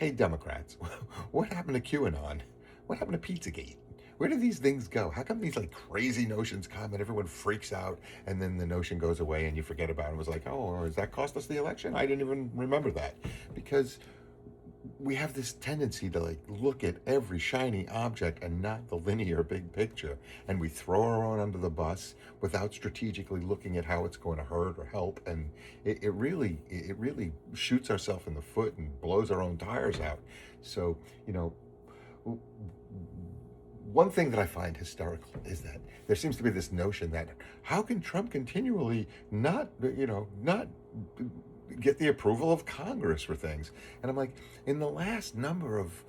Hey, Democrats, what happened to QAnon? What happened to Pizzagate? Where do these things go? How come these like crazy notions come and everyone freaks out and then the notion goes away and you forget about it? It was like, oh, does that cost us the election? I didn't even remember that. Because we have this tendency to like look at every shiny object and not the linear big picture, and we throw our own under the bus without strategically looking at how it's going to hurt or help, and it really shoots ourselves in the foot and blows our own tires out. So, you know, one thing that I find hysterical is that there seems to be this notion that how can Trump continually not get the approval of Congress for things? And I'm like, in the last number of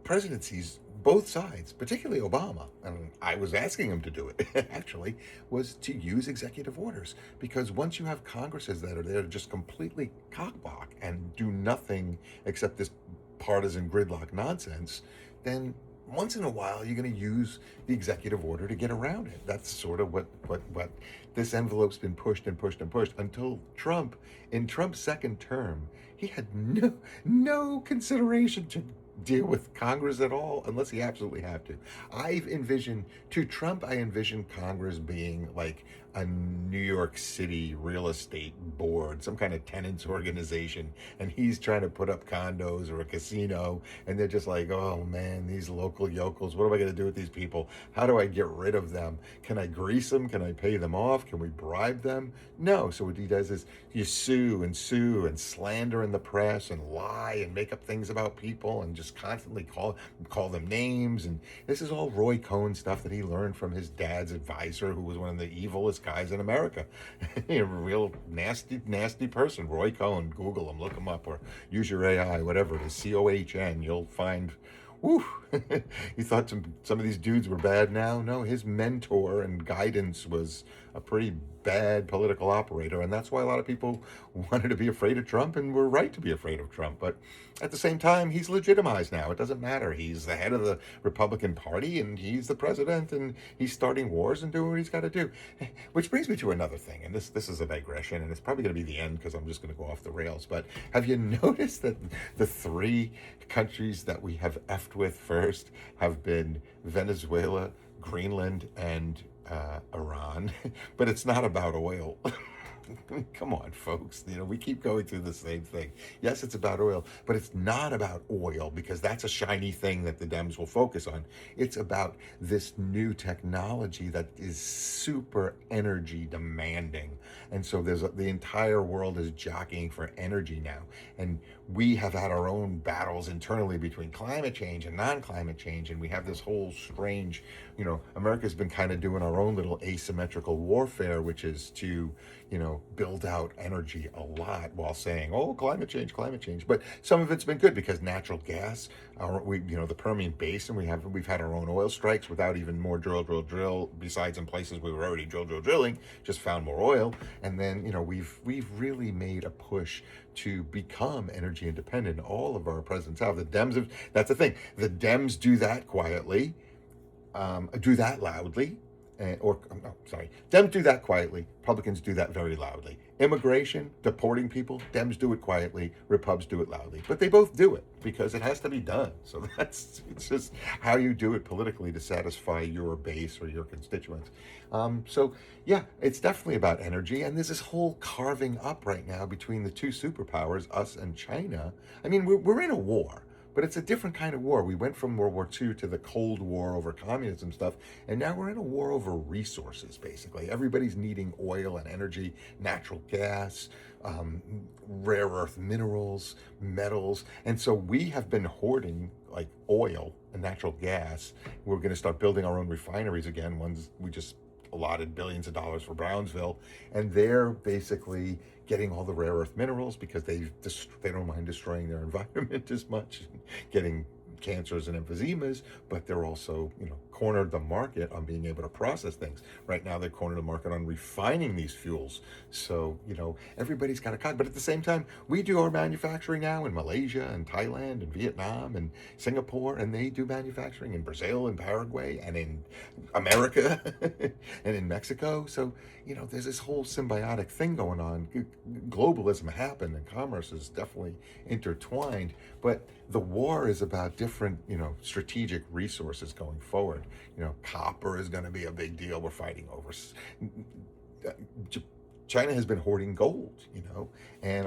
presidencies, both sides, particularly Obama, and I was asking him to do it actually, was to use executive orders. Because once you have Congresses that are there to just completely cockblock and do nothing except this partisan gridlock nonsense, then once in a while you're going to use the executive order to get around it. That's sort of what this envelope's been pushed and pushed and pushed until Trump, in Trump's second term, he had no consideration to deal with Congress at all unless he absolutely had to. I envision Congress being like a New York City real estate board, some kind of tenants organization, and he's trying to put up condos or a casino, and they're just like, oh man, these local yokels, what am I going to do with these people? How do I get rid of them? Can I grease them? Can I pay them off? Can we bribe them? No. So what he does is you sue and slander in the press and lie and make up things about people and just constantly call them names. And this is all Roy Cohn stuff that he learned from his dad's advisor, who was one of the evilest guys in America. A real nasty person. Roy Cohn. Google him, look him up, or use your AI, whatever it is, Cohn. You'll find. Whew. He thought some of these dudes were bad now. No, his mentor and guidance was a pretty bad political operator, and that's why a lot of people wanted to be afraid of Trump and were right to be afraid of Trump. But at the same time, he's legitimized now. It doesn't matter. He's the head of the Republican Party, and he's the president, and he's starting wars and doing what he's got to do. Which brings me to another thing, and this is a digression, and it's probably going to be the end because I'm just going to go off the rails. But have you noticed that the three countries that we have effed with first have been Venezuela, Greenland, and Iran? But it's not about oil. Come on, folks. We keep going through the same thing. Yes, it's about oil, but it's not about oil because that's a shiny thing that the Dems will focus on. It's about this new technology that is super energy demanding. And so the entire world is jockeying for energy now. And we have had our own battles internally between climate change and non-climate change. And we have this whole strange, America's been kind of doing our own little asymmetrical warfare, which is to, build out energy a lot while saying, oh, climate change. But some of it's been good because natural gas, the Permian Basin, we've had our own oil strikes without even more drill, besides in places we were already drilling, just found more oil. And then, we've really made a push to become energy independent. All of our presidents have. That's the thing. The Dems do that quietly, do that loudly. Dems do that quietly. Republicans do that very loudly. Immigration, deporting people, Dems do it quietly. Repubs do it loudly. But they both do it because it has to be done. So it's just how you do it politically to satisfy your base or your constituents. So yeah, it's definitely about energy. And there's this whole carving up right now between the two superpowers, us and China. I mean, we're in a war. But it's a different kind of war. We went from World War II to the Cold War over communism stuff, and now we're in a war over resources, basically. Everybody's needing oil and energy, natural gas, rare earth minerals, metals. And so we have been hoarding like oil and natural gas. We're going to start building our own refineries again. Ones we just allotted billions of dollars for Brownsville, and they're basically getting all the rare earth minerals because they don't mind destroying their environment as much, getting cancers and emphysemas, but they're also, cornered the market on being able to process things. Right now, they're cornered the market on refining these fuels. So, everybody's got a cog. But at the same time, we do our manufacturing now in Malaysia and Thailand and Vietnam and Singapore, and they do manufacturing in Brazil and Paraguay and in America and in Mexico. So, there's this whole symbiotic thing going on. Globalism happened and commerce is definitely intertwined, but the war is about different, strategic resources going forward. Copper is going to be a big deal. We're fighting over. China has been hoarding gold, and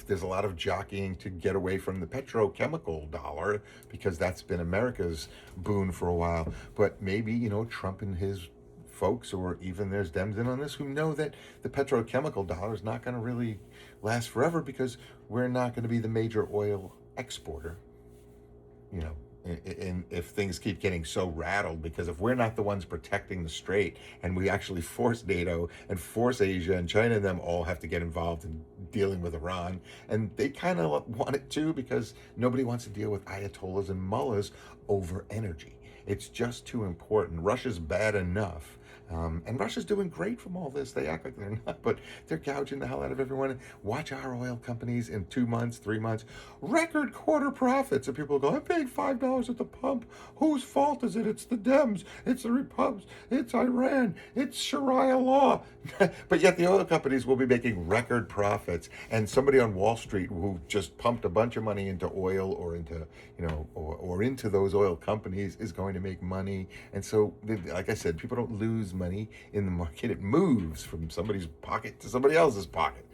there's a lot of jockeying to get away from the petrochemical dollar, because that's been America's boon for a while. But maybe, Trump and his folks, or even there's Dems in on this, who know that the petrochemical dollar is not going to really last forever, because we're not going to be the major oil exporter, and if things keep getting so rattled, because if we're not the ones protecting the strait, and we actually force NATO and force Asia and China and them all have to get involved in dealing with Iran, and they kind of want it too, because nobody wants to deal with ayatollahs and mullahs over energy. It's just too important. Russia's bad enough. And Russia's doing great from all this. They act like they're not, but they're gouging the hell out of everyone. Watch our oil companies in 2 months, 3 months, record quarter profits. And people go, I'm paying $5 at the pump. Whose fault is it? It's the Dems. It's the Republicans. It's Iran. It's Sharia law. But yet the oil companies will be making record profits. And somebody on Wall Street who just pumped a bunch of money into oil or into, or into those oil companies is going to make money. And so, like I said, people don't lose money in the market. It moves from somebody's pocket to somebody else's pocket,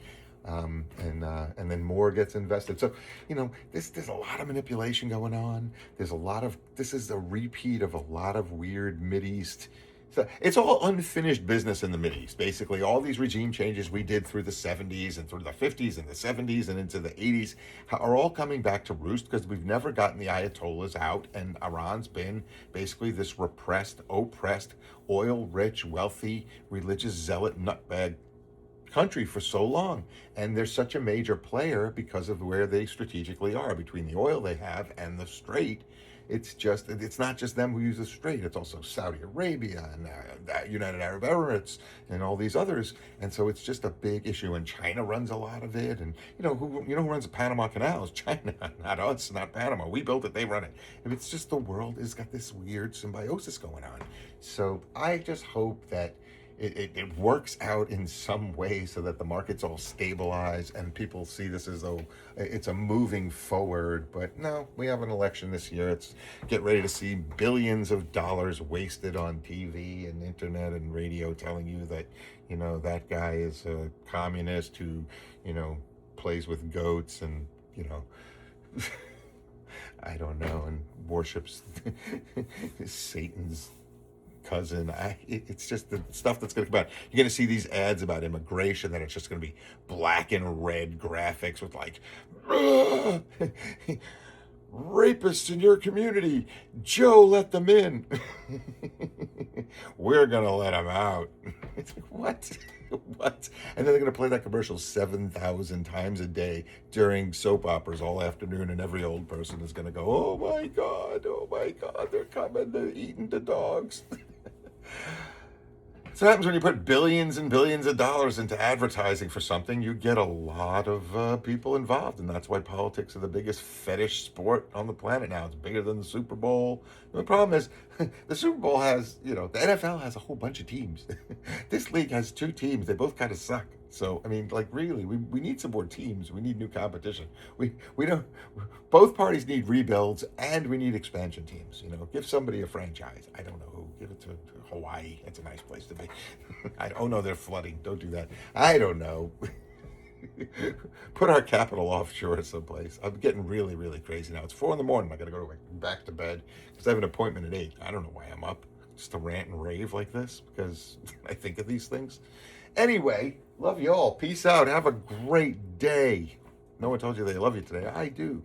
and then more gets invested. So there's a lot of manipulation going on. This is a repeat of a lot of weird Mideast. So it's all unfinished business in the Mideast. Basically, all these regime changes we did through the 70s and through the 50s and the 70s and into the 80s are all coming back to roost, because we've never gotten the Ayatollahs out, and Iran's been basically this repressed, oppressed, oil-rich, wealthy, religious zealot nutbag country for so long. And they're such a major player because of where they strategically are between the oil they have and the strait. It's not just them who use the strait. It's also Saudi Arabia and United Arab Emirates and all these others. And so it's just a big issue. And China runs a lot of it. And who runs the Panama Canal is China, not us, not Panama. We built it, they run it. And it's just the world has got this weird symbiosis going on. So I just hope that it works out in some way, so that the markets all stabilize and people see this as though it's a moving forward. But no, we have an election this year. It's get ready to see billions of dollars wasted on TV and internet and radio telling you that, that guy is a communist who, plays with goats and, I don't know, and worships Satan's cousin. It's just the stuff that's going to come out. You're going to see these ads about immigration, that it's just going to be black and red graphics with like, rapists in your community, Joe, let them in. We're going to let them out. It's like, what? What? And then they're going to play that commercial 7,000 times a day during soap operas all afternoon, and every old person is going to go, oh my God, they're coming, they're eating the dogs. So what happens when you put billions and billions of dollars into advertising for something? You get a lot of people involved, and that's why politics are the biggest fetish sport on the planet now. It's bigger than the Super Bowl. The problem is, the Super Bowl has, the NFL has a whole bunch of teams. This league has 2 teams. They both kind of suck. So, I mean, like, really, we need some more teams. We need new competition. We don't, both parties need rebuilds, and we need expansion teams. Give somebody a franchise. I don't know who. Give it to Hawaii. That's a nice place to be. Oh no, they're flooding. Don't do that. I don't know. Put our capital offshore someplace. I'm getting really, really crazy now. It's 4 a.m. I got to go back to bed because I have an appointment at 8. I don't know why I'm up. Just to rant and rave like this because I think of these things. Anyway, love you all. Peace out. Have a great day. No one told you they love you today. I do.